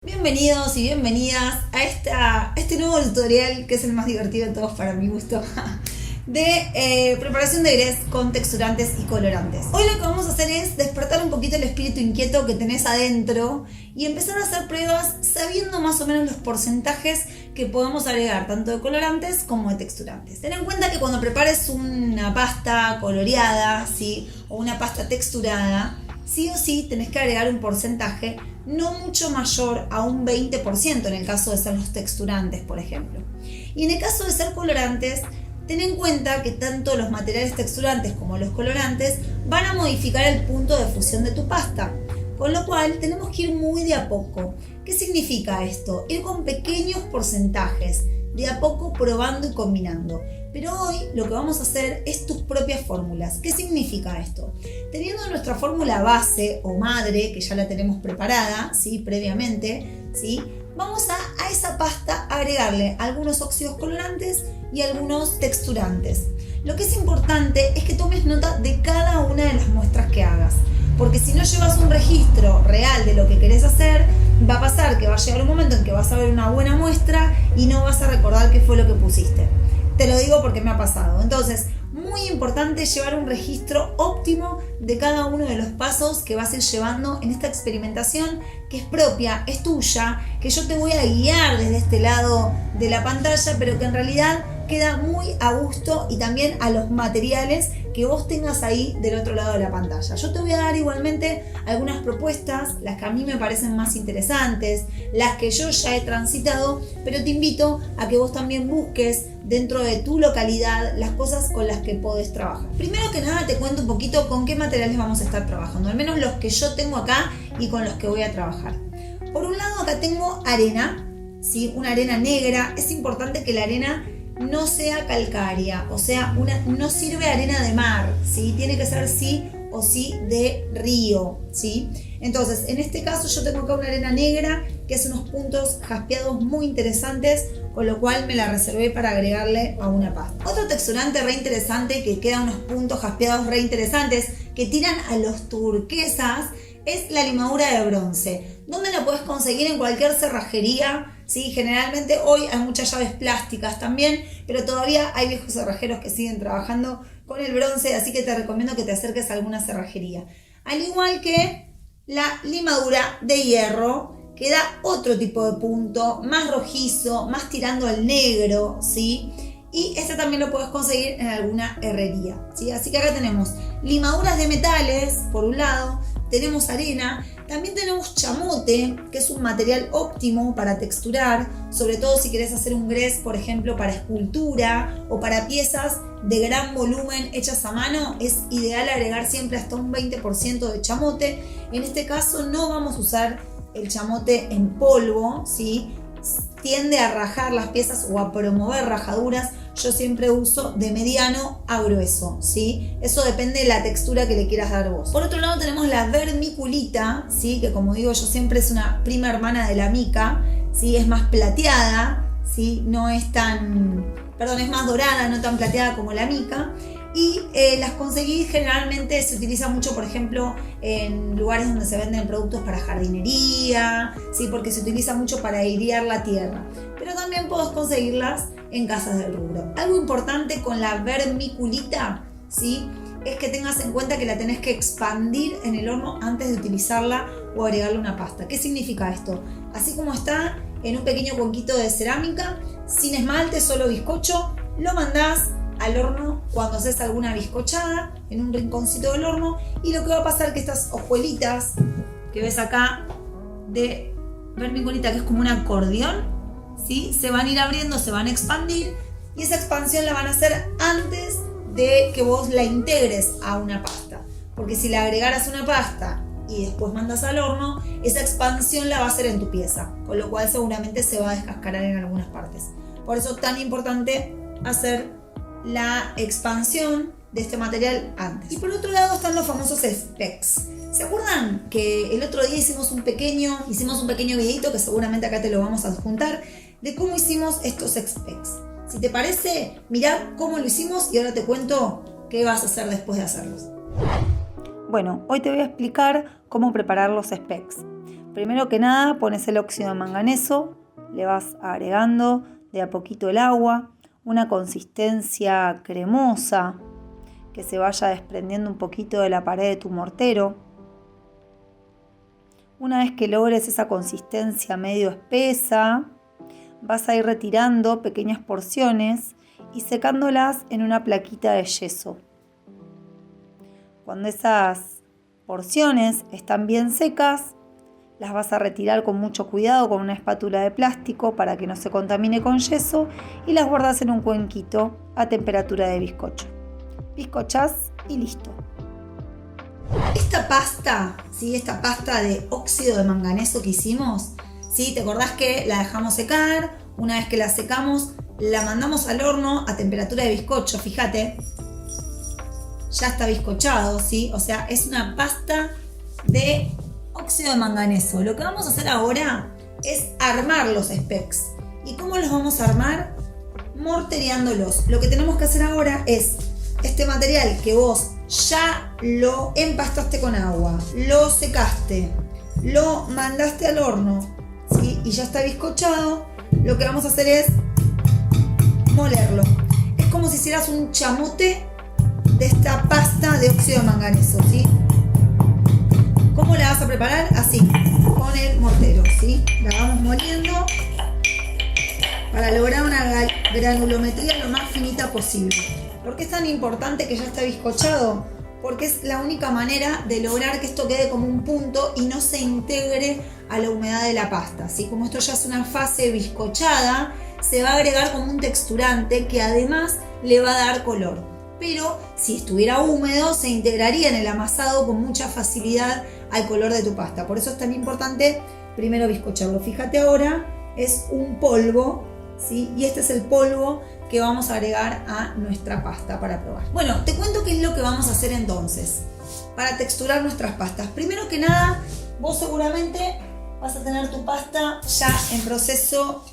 Bienvenidos y bienvenidas a este nuevo tutorial que es el más divertido de todos para mi gusto de preparación de grés con texturantes y colorantes. Hoy lo que vamos a hacer es despertar un poquito el espíritu inquieto que tenés adentro y empezar a hacer pruebas sabiendo más o menos los porcentajes que podemos agregar tanto de colorantes como de texturantes. Ten en cuenta que cuando prepares una pasta coloreada, ¿sí? O una pasta texturada, sí o sí tenés que agregar un porcentaje no mucho mayor a un 20% en el caso de ser los texturantes, por ejemplo. Y en el caso de ser colorantes, ten en cuenta que tanto los materiales texturantes como los colorantes van a modificar el punto de fusión de tu pasta. Con lo cual tenemos que ir muy de a poco. ¿Qué significa esto? Ir con pequeños porcentajes, de a poco probando y combinando. Pero hoy lo que vamos a hacer es tus propias fórmulas. ¿Qué significa esto? Teniendo nuestra fórmula base o madre, que ya la tenemos preparada, ¿sí? Previamente, ¿sí? Vamos a esa pasta agregarle algunos óxidos colorantes y algunos texturantes. Lo que es importante es que tomes nota de cada una de las muestras que hagas. Porque si no llevas un registro real de lo que querés hacer, va a pasar que va a llegar un momento en que vas a ver una buena muestra y no vas a recordar qué fue lo que pusiste. Te lo digo porque me ha pasado. Entonces, muy importante llevar un registro óptimo de cada uno de los pasos que vas a ir llevando en esta experimentación que es propia, es tuya, que yo te voy a guiar desde este lado de la pantalla, pero que en realidad queda muy a gusto y también a los materiales que vos tengas ahí del otro lado de la pantalla. Yo te voy a dar igualmente algunas propuestas, las que a mí me parecen más interesantes, las que yo ya he transitado, pero te invito a que vos también busques dentro de tu localidad las cosas con las que podés trabajar. Primero que nada te cuento un poquito con qué materiales vamos a estar trabajando, al menos los que yo tengo acá y con los que voy a trabajar. Por un lado acá tengo arena, ¿sí? Una arena negra. Es importante que la arena no sea calcárea, o sea, no sirve arena de mar, ¿sí? Tiene que ser sí o sí de río, ¿sí? Entonces, en este caso yo tengo acá una arena negra que hace unos puntos jaspeados muy interesantes, con lo cual me la reservé para agregarle a una pasta. Otro texturante re interesante que queda unos puntos jaspeados re interesantes que tiran a los turquesas es la limadura de bronce. ¿Dónde la puedes conseguir? En cualquier cerrajería, ¿sí? Generalmente hoy hay muchas llaves plásticas también, pero todavía hay viejos cerrajeros que siguen trabajando con el bronce, así que te recomiendo que te acerques a alguna cerrajería. Al igual que la limadura de hierro, que da otro tipo de punto, más rojizo, más tirando al negro, ¿sí? Y este también lo puedes conseguir en alguna herrería, ¿sí? Así que acá tenemos limaduras de metales, por un lado, tenemos arena, también tenemos chamote, que es un material óptimo para texturar, sobre todo si querés hacer un grés, por ejemplo, para escultura o para piezas de gran volumen hechas a mano. Es ideal agregar siempre hasta un 20% de chamote. En este caso no vamos a usar el chamote en polvo, ¿sí? Tiende a rajar las piezas o a promover rajaduras. Yo siempre uso de mediano a grueso, ¿sí? Eso depende de la textura que le quieras dar vos. Por otro lado tenemos la vermiculita, ¿sí? Que como digo yo siempre es una prima hermana de la mica, ¿sí? Es más plateada, ¿sí? No es tan... Perdón, es más dorada, no tan plateada como la mica. Y las conseguís, generalmente se utiliza mucho, por ejemplo, en lugares donde se venden productos para jardinería, ¿sí? Porque se utiliza mucho para airear la tierra. Pero también podés conseguirlas en casas del rubro. Algo importante con la vermiculita, ¿sí? Es que tengas en cuenta que la tenés que expandir en el horno antes de utilizarla o agregarle una pasta. ¿Qué significa esto? Así como está en un pequeño cuenquito de cerámica, sin esmalte, solo bizcocho, lo mandás al horno cuando haces alguna bizcochada en un rinconcito del horno, y lo que va a pasar es que estas hojuelitas que ves acá de vermiculita, que es como un acordeón, ¿sí? Se van a ir abriendo, se van a expandir, y esa expansión la van a hacer antes de que vos la integres a una pasta, porque si la agregaras a una pasta y después mandas al horno, esa expansión la va a hacer en tu pieza, con lo cual seguramente se va a descascarar en algunas partes. Por eso es tan importante hacer la expansión de este material antes. Y por otro lado están los famosos specs. ¿Se acuerdan que el otro día hicimos un pequeño videito, que seguramente acá te lo vamos a adjuntar, de cómo hicimos estos specs? Si te parece, mirá cómo lo hicimos y ahora te cuento qué vas a hacer después de hacerlos. Bueno, hoy te voy a explicar cómo preparar los specs. Primero que nada pones el óxido de manganeso, le vas agregando de a poquito el agua, una consistencia cremosa que se vaya desprendiendo un poquito de la pared de tu mortero. Una vez que logres esa consistencia medio espesa, vas a ir retirando pequeñas porciones y secándolas en una plaquita de yeso. Cuando esas porciones están bien secas, las vas a retirar con mucho cuidado con una espátula de plástico para que no se contamine con yeso y las guardas en un cuenquito a temperatura de bizcocho. Bizcochás y listo. Esta pasta, ¿sí? Esta pasta de óxido de manganeso que hicimos, ¿sí? ¿Te acordás que la dejamos secar? Una vez que la secamos, la mandamos al horno a temperatura de bizcocho, fíjate. Ya está bizcochado, ¿sí? O sea, es una pasta de óxido de manganeso. Lo que vamos a hacer ahora es armar los specs. ¿Y cómo los vamos a armar? Mortereándolos. Lo que tenemos que hacer ahora es este material que vos ya lo empastaste con agua, lo secaste, lo mandaste al horno, ¿sí? Y ya está bizcochado. Lo que vamos a hacer es molerlo. Es como si hicieras un chamote de esta pasta de óxido de manganeso, ¿sí? ¿Cómo la vas a preparar? Así, con el mortero, ¿sí? La vamos moliendo para lograr una granulometría lo más finita posible. ¿Por qué es tan importante que ya esté bizcochado? Porque es la única manera de lograr que esto quede como un punto y no se integre a la humedad de la pasta, ¿sí? Como esto ya es una fase bizcochada, se va a agregar como un texturante que además le va a dar color. Pero si estuviera húmedo se integraría en el amasado con mucha facilidad al color de tu pasta. Por eso es tan importante primero bizcocharlo. Fíjate ahora, es un polvo, ¿sí? Y este es el polvo que vamos a agregar a nuestra pasta para probar. Bueno, te cuento qué es lo que vamos a hacer entonces para texturar nuestras pastas. Primero que nada, vos seguramente vas a tener tu pasta ya en proceso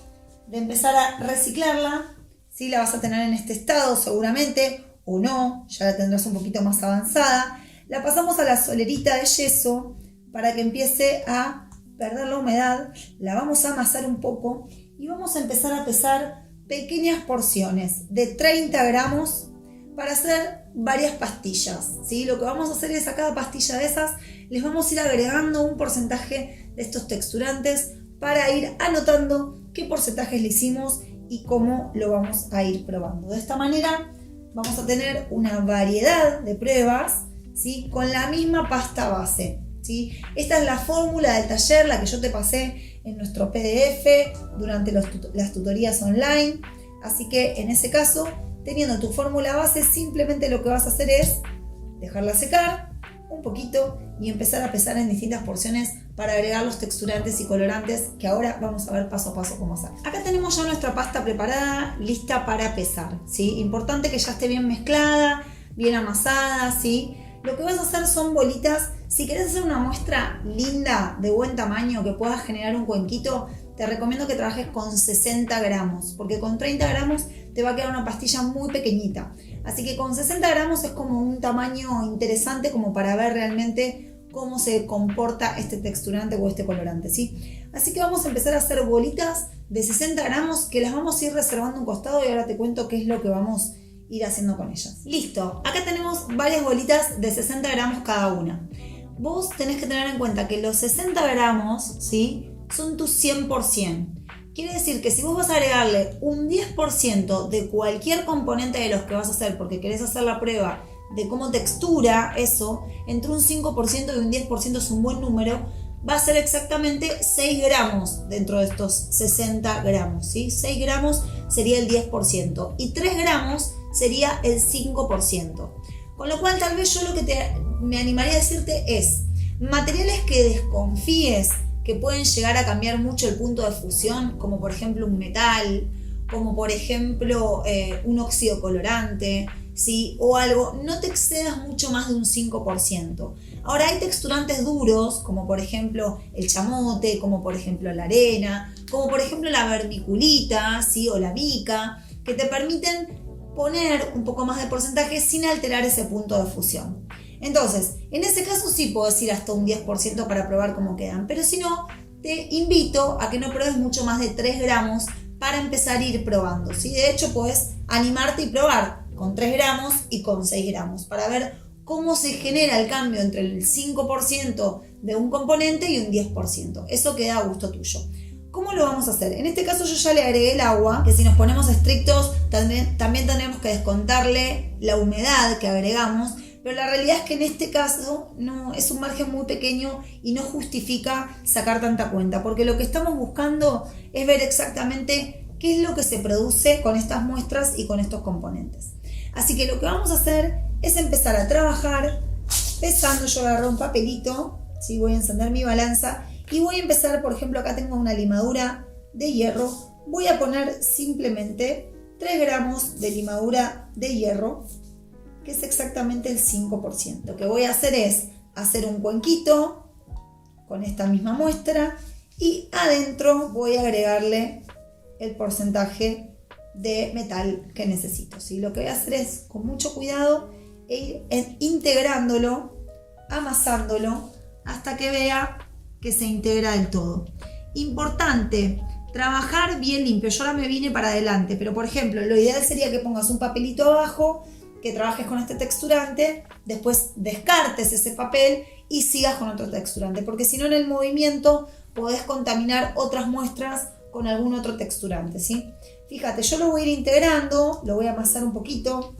de empezar a reciclarla, ¿sí? La vas a tener en este estado seguramente, o no, ya la tendrás un poquito más avanzada. La pasamos a la solerita de yeso para que empiece a perder la humedad. La vamos a amasar un poco y vamos a empezar a pesar pequeñas porciones de 30 gramos para hacer varias pastillas, ¿sí? Lo que vamos a hacer es a cada pastilla de esas les vamos a ir agregando un porcentaje de estos texturantes para ir anotando qué porcentajes le hicimos y cómo lo vamos a ir probando. De esta manera vamos a tener una variedad de pruebas, ¿sí? Con la misma pasta base, ¿sí? Esta es la fórmula del taller, la que yo te pasé en nuestro PDF durante las tutorías online. Así que en ese caso, teniendo tu fórmula base, simplemente lo que vas a hacer es dejarla secar un poquito y empezar a pesar en distintas porciones para agregar los texturantes y colorantes que ahora vamos a ver paso a paso cómo hacer. Acá tenemos ya nuestra pasta preparada, lista para pesar, ¿sí? Importante que ya esté bien mezclada, bien amasada, ¿sí? Lo que vas a hacer son bolitas. Si querés hacer una muestra linda, de buen tamaño, que puedas generar un cuenquito, te recomiendo que trabajes con 60 gramos, porque con 30 gramos te va a quedar una pastilla muy pequeñita. Así que con 60 gramos es como un tamaño interesante como para ver realmente cómo se comporta este texturante o este colorante, ¿sí? Así que vamos a empezar a hacer bolitas de 60 gramos que las vamos a ir reservando a un costado y ahora te cuento qué es lo que vamos a ir haciendo con ellas. Listo, acá tenemos varias bolitas de 60 gramos cada una. Vos tenés que tener en cuenta que los 60 gramos, ¿sí? Son tu 100%. Quiere decir que si vos vas a agregarle un 10% de cualquier componente de los que vas a hacer porque querés hacer la prueba de cómo textura eso, entre un 5% y un 10% es un buen número, va a ser exactamente 6 gramos dentro de estos 60 gramos, ¿sí? 6 gramos sería el 10% y 3 gramos sería el 5%. Con lo cual tal vez yo lo que me animaría a decirte es materiales que desconfíes que pueden llegar a cambiar mucho el punto de fusión, como por ejemplo un metal, como por ejemplo un óxido colorante, ¿sí? O algo, no te excedas mucho más de un 5%. Ahora hay texturantes duros, como por ejemplo el chamote, como por ejemplo la arena, como por ejemplo la vermiculita, ¿sí? O la mica, que te permiten poner un poco más de porcentaje sin alterar ese punto de fusión. Entonces, En ese caso sí puedes ir hasta un 10% para probar cómo quedan, pero si no, te invito a que no pruebes mucho más de 3 gramos para empezar a ir probando, ¿sí? De hecho, puedes animarte y probar con 3 gramos y con 6 gramos para ver cómo se genera el cambio entre el 5% de un componente y un 10%. Eso queda a gusto tuyo. ¿Cómo lo vamos a hacer? En este caso yo ya le agregué el agua, que si nos ponemos estrictos también tenemos que descontarle la humedad que agregamos, pero la realidad es que en este caso no, es un margen muy pequeño y no justifica sacar tanta cuenta, porque lo que estamos buscando es ver exactamente qué es lo que se produce con estas muestras y con estos componentes. Así que lo que vamos a hacer es empezar a trabajar pesando. Yo agarro un papelito, ¿sí? Voy a encender mi balanza y voy a empezar, por ejemplo, acá tengo una limadura de hierro, voy a poner simplemente 3 gramos de limadura de hierro, que es exactamente el 5%. Lo que voy a hacer es hacer un cuenquito con esta misma muestra y adentro voy a agregarle el porcentaje de metal que necesito, ¿sí? Lo que voy a hacer es, con mucho cuidado, ir integrándolo, amasándolo, hasta que vea que se integra del todo. Importante, trabajar bien limpio. Yo ahora me vine para adelante, pero por ejemplo, lo ideal sería que pongas un papelito abajo, que trabajes con este texturante, después descartes ese papel y sigas con otro texturante, porque si no en el movimiento podés contaminar otras muestras con algún otro texturante, ¿sí? Fíjate, yo lo voy a ir integrando, lo voy a amasar un poquito.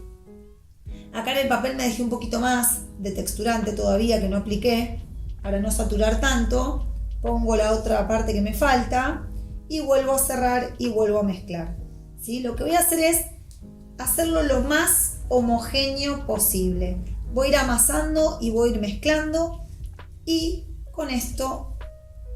Acá en el papel me dejé un poquito más de texturante todavía que no apliqué, para no saturar tanto. Pongo la otra parte que me falta y vuelvo a cerrar y vuelvo a mezclar, ¿sí? Lo que voy a hacer es hacerlo lo más homogéneo posible. Voy a ir amasando y voy a ir mezclando, y con esto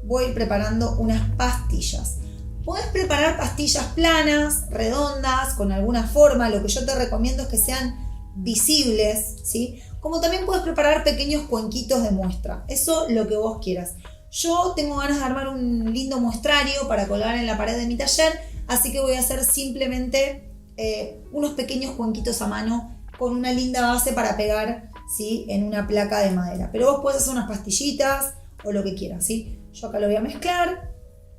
voy a ir preparando unas pastillas. Podés preparar pastillas planas, redondas, con alguna forma. Lo que yo te recomiendo es que sean visibles, ¿sí? Como también puedes preparar pequeños cuenquitos de muestra. Eso lo que vos quieras. Yo tengo ganas de armar un lindo muestrario para colgar en la pared de mi taller, así que voy a hacer simplemente unos pequeños cuenquitos a mano con una linda base para pegar, ¿sí? En una placa de madera. Pero vos podés hacer unas pastillitas o lo que quieras, ¿sí? Yo acá lo voy a mezclar,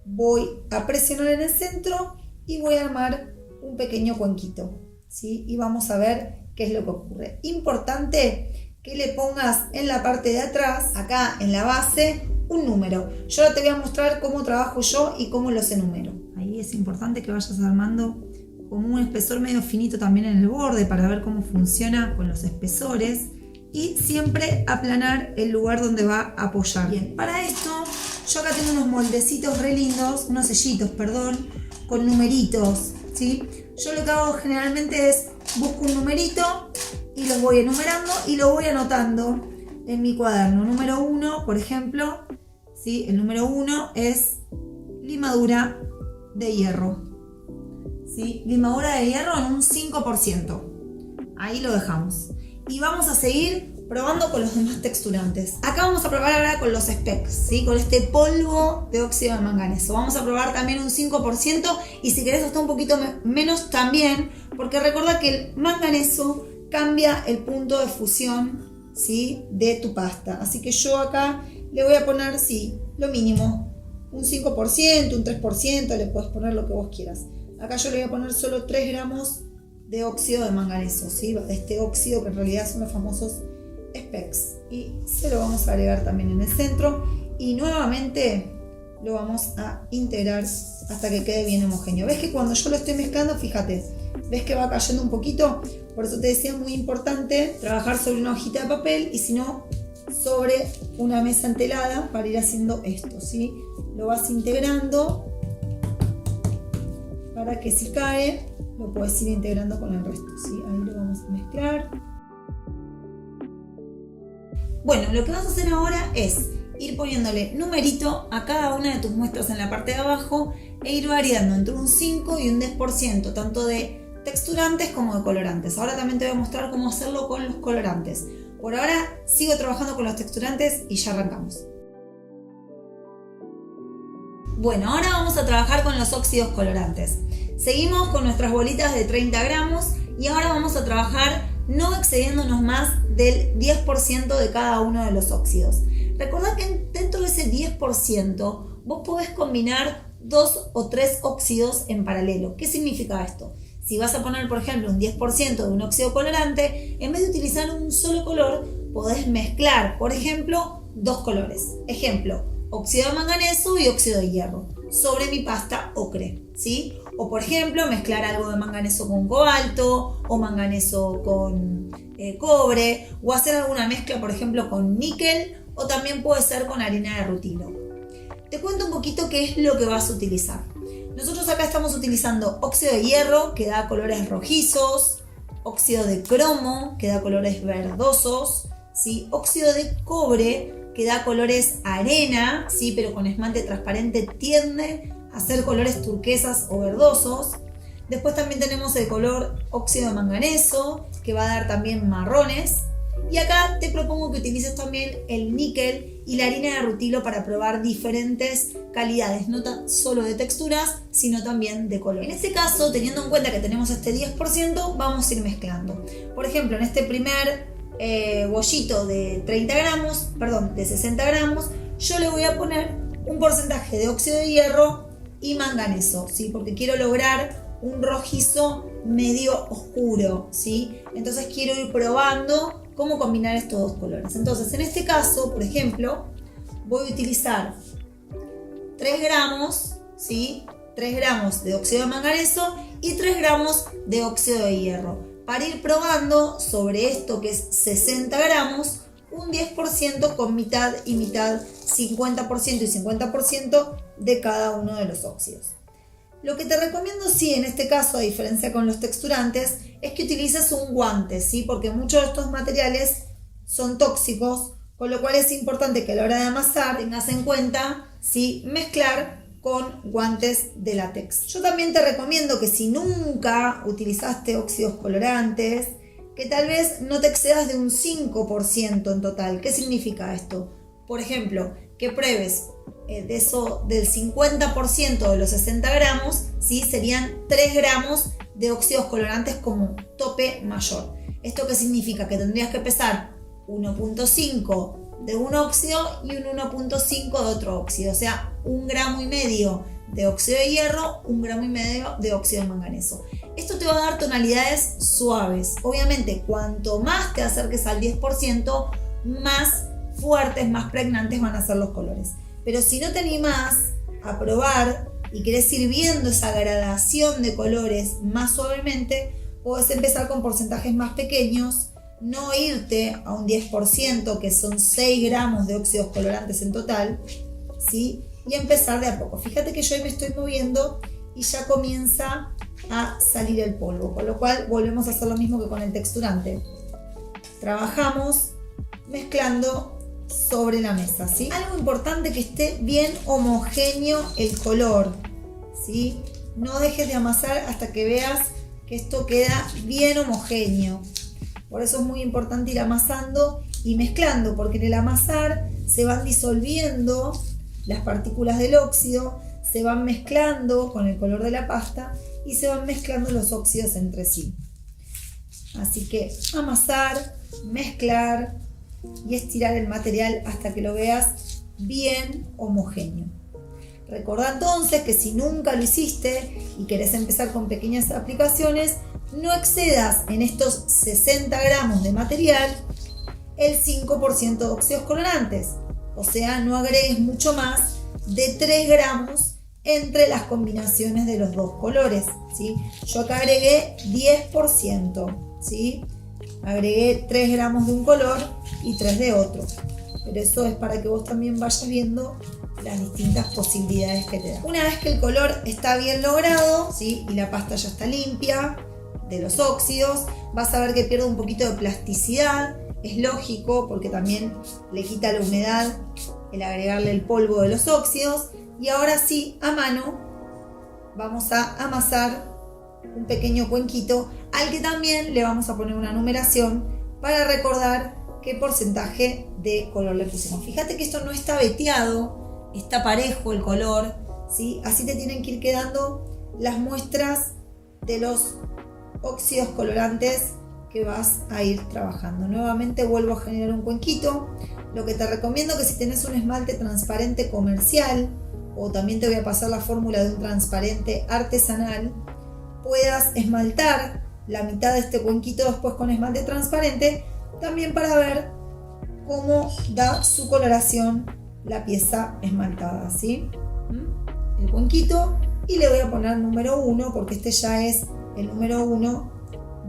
voy a presionar en el centro y voy a armar un pequeño cuenquito, ¿sí? Y vamos a ver qué es lo que ocurre. Importante que le pongas en la parte de atrás, acá en la base, un número. Yo ahora te voy a mostrar cómo trabajo yo y cómo los enumero. Ahí es importante que vayas armando como un espesor medio finito también en el borde para ver cómo funciona con los espesores, y siempre aplanar el lugar donde va a apoyar. Bien, para esto yo acá tengo unos moldecitos re lindos, unos sellitos, perdón, con numeritos, ¿sí? Yo lo que hago generalmente es busco un numerito y los voy enumerando y lo voy anotando en mi cuaderno. Número 1, por ejemplo, ¿sí? El número 1 es limadura de hierro, ¿sí? Limadura de hierro en un 5%. Ahí lo dejamos. Y vamos a seguir probando con los demás texturantes. Acá vamos a probar ahora con los specs, ¿sí? Con este polvo de óxido de manganeso. Vamos a probar también un 5%, y si querés hasta un poquito menos también, porque recuerda que el manganeso cambia el punto de fusión, ¿sí? De tu pasta. Así que yo acá le voy a poner, sí, lo mínimo, un 5%, un 3%, le puedes poner lo que vos quieras. Acá yo le voy a poner solo 3 gramos de óxido de manganeso, ¿sí? De este óxido que en realidad son los famosos specs, y se lo vamos a agregar también en el centro y nuevamente lo vamos a integrar hasta que quede bien homogéneo. ¿Ves que cuando yo lo estoy mezclando, fíjate, ves que va cayendo un poquito? Por eso te decía, muy importante trabajar sobre una hojita de papel, y si no, sobre una mesa entelada para ir haciendo esto, ¿sí? Lo vas integrando para que si cae lo puedes ir integrando con el resto, ¿sí? Ahí lo vamos a mezclar. Bueno, lo que vas a hacer ahora es ir poniéndole numerito a cada una de tus muestras en la parte de abajo e ir variando entre un 5 y un 10%, tanto de texturantes como de colorantes. Ahora también te voy a mostrar cómo hacerlo con los colorantes. Por ahora sigo trabajando con los texturantes y ya arrancamos. Bueno, ahora vamos a trabajar con los óxidos colorantes. Seguimos con nuestras bolitas de 30 gramos y ahora vamos a trabajar no excediéndonos más del 10% de cada uno de los óxidos. Recordá que dentro de ese 10% vos podés combinar 2 o 3 óxidos en paralelo. ¿Qué significa esto? Si vas a poner, por ejemplo, un 10% de un óxido colorante, en vez de utilizar un solo color, podés mezclar, por ejemplo, 2 colores. Ejemplo, óxido de manganeso y óxido de hierro sobre mi pasta ocre, ¿sí? O, por ejemplo, mezclar algo de manganeso con cobalto o manganeso con cobre, o hacer alguna mezcla, por ejemplo, con níquel, o también puede ser con harina de rutilo. Te cuento un poquito qué es lo que vas a utilizar. Nosotros acá estamos utilizando óxido de hierro, que da colores rojizos, óxido de cromo, que da colores verdosos, ¿sí? Óxido de cobre, que da colores arena, ¿sí? Pero con esmalte transparente tiende a ser colores turquesas o verdosos. Después también tenemos el color óxido de manganeso, que va a dar también marrones. Y acá te propongo que utilices también el níquel y la harina de rutilo para probar diferentes calidades, no tan solo de texturas, sino también de color. En este caso, teniendo en cuenta que tenemos este 10%, vamos a ir mezclando. Por ejemplo, en este primer bollito de 60 gramos, yo le voy a poner un porcentaje de óxido de hierro y manganeso, ¿sí? Porque quiero lograr un rojizo medio oscuro, ¿sí? Entonces quiero ir probando cómo combinar estos dos colores. Entonces, en este caso, por ejemplo, voy a utilizar 3 gramos, ¿sí? 3 gramos de óxido de manganeso y 3 gramos de óxido de hierro, para ir probando sobre esto que es 60 gramos, un 10% con mitad y mitad, 50% y 50% de cada uno de los óxidos. Lo que te recomiendo, sí, en este caso, a diferencia con los texturantes, es que utilices un guante, ¿sí? Porque muchos de estos materiales son tóxicos, con lo cual es importante que a la hora de amasar tengas en cuenta, ¿sí?, mezclar con guantes de látex. Yo también te recomiendo que si nunca utilizaste óxidos colorantes, que tal vez no te excedas de un 5% en total. ¿Qué significa esto? Por ejemplo, que pruebes de eso, del 50% de los 60 gramos, ¿sí?, serían 3 gramos de óxidos colorantes como tope mayor. ¿Esto qué significa? Que tendrías que pesar 1.5 de un óxido y un 1.5 de otro óxido, o sea, 1,5 gramos de óxido de hierro, 1,5 gramos de óxido de manganeso. Esto te va a dar tonalidades suaves. Obviamente, cuanto más te acerques al 10%, más fuertes, más pregnantes van a ser los colores. Pero si no te animás a probar y querés ir viendo esa gradación de colores más suavemente, podés empezar con porcentajes más pequeños, no irte a un 10%, que son 6 gramos de óxidos colorantes en total, ¿sí?, y empezar de a poco. Fíjate que yo me estoy moviendo y ya comienza a salir el polvo, con lo cual volvemos a hacer lo mismo que con el texturante. Trabajamos mezclando sobre la mesa, ¿sí? Algo importante, que esté bien homogéneo el color, ¿sí? No dejes de amasar hasta que veas que esto queda bien homogéneo. Por eso es muy importante ir amasando y mezclando, porque en el amasar se van disolviendo las partículas del óxido, se van mezclando con el color de la pasta y se van mezclando los óxidos entre sí. Así que amasar, mezclar y estirar el material hasta que lo veas bien homogéneo. Recordá entonces que si nunca lo hiciste y querés empezar con pequeñas aplicaciones, no excedas en estos 60 gramos de material el 5% de óxidos colorantes. O sea, no agregues mucho más de 3 gramos entre las combinaciones de los dos colores, ¿sí? Yo acá agregué 10%, ¿sí? Agregué 3 gramos de un color y 3 de otro. Pero eso es para que vos también vayas viendo las distintas posibilidades que te da. Una vez que el color está bien logrado, ¿sí?, y la pasta ya está limpia de los óxidos, vas a ver que pierde un poquito de plasticidad. Es lógico, porque también le quita la humedad el agregarle el polvo de los óxidos. Y ahora sí, a mano, vamos a amasar un pequeño cuenquito al que también le vamos a poner una numeración para recordar qué porcentaje de color le pusimos. Fíjate que esto no está veteado, está parejo el color, ¿sí? Así te tienen que ir quedando las muestras de los óxidos colorantes que vas a ir trabajando. Nuevamente vuelvo a generar un cuenquito. Lo que te recomiendo que si tenés un esmalte transparente comercial, o también te voy a pasar la fórmula de un transparente artesanal, puedas esmaltar la mitad de este cuenquito después con esmalte transparente, también para ver cómo da su coloración la pieza esmaltada, ¿sí? El cuenquito, y le voy a poner número 1 porque este ya es el número 1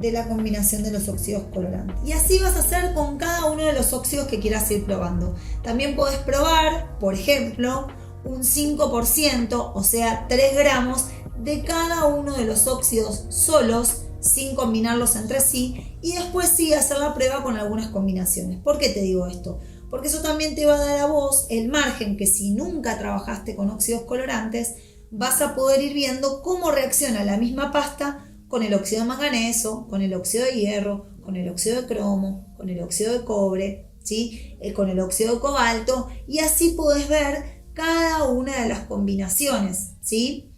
de la combinación de los óxidos colorantes. Y así vas a hacer con cada uno de los óxidos que quieras ir probando. También podés probar, por ejemplo, un 5%, o sea 3 gramos de cada uno de los óxidos solos, sin combinarlos entre sí, y después sí hacer la prueba con algunas combinaciones. ¿Por qué te digo esto? Porque eso también te va a dar a vos el margen que si nunca trabajaste con óxidos colorantes, vas a poder ir viendo cómo reacciona la misma pasta con el óxido de manganeso, con el óxido de hierro, con el óxido de cromo, con el óxido de cobre, ¿sí? Con el óxido de cobalto, y así podés ver cada una de las combinaciones, ¿sí?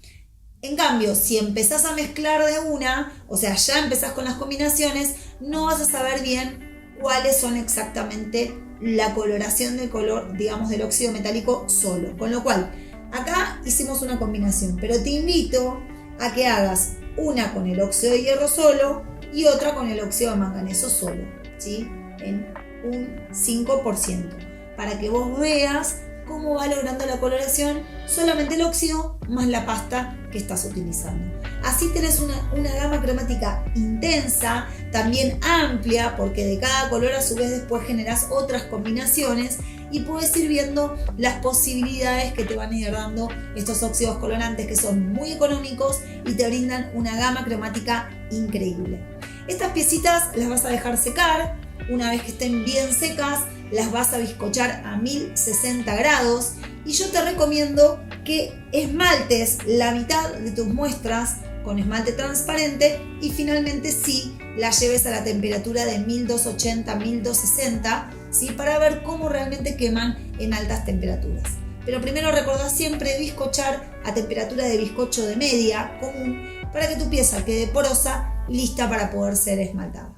En cambio, si empezás a mezclar de una, o sea, ya empezás con las combinaciones, no vas a saber bien cuáles son exactamente la coloración del color, digamos, del óxido metálico solo. Con lo cual, acá hicimos una combinación, pero te invito a que hagas una con el óxido de hierro solo y otra con el óxido de manganeso solo, ¿sí? En un 5%, para que vos veas cómo va logrando la coloración solamente el óxido más la pasta que estás utilizando. Así tenés una gama cromática intensa, también amplia, porque de cada color a su vez después generás otras combinaciones y puedes ir viendo las posibilidades que te van a ir dando estos óxidos colorantes, que son muy económicos y te brindan una gama cromática increíble. Estas piecitas las vas a dejar secar. Una vez que estén bien secas, las vas a bizcochar a 1060 grados, y yo te recomiendo que esmaltes la mitad de tus muestras con esmalte transparente y finalmente sí las lleves a la temperatura de 1280, 1260, ¿sí? Para ver cómo realmente queman en altas temperaturas. Pero primero recordá siempre bizcochar a temperatura de bizcocho de media común para que tu pieza quede porosa, lista para poder ser esmaltada.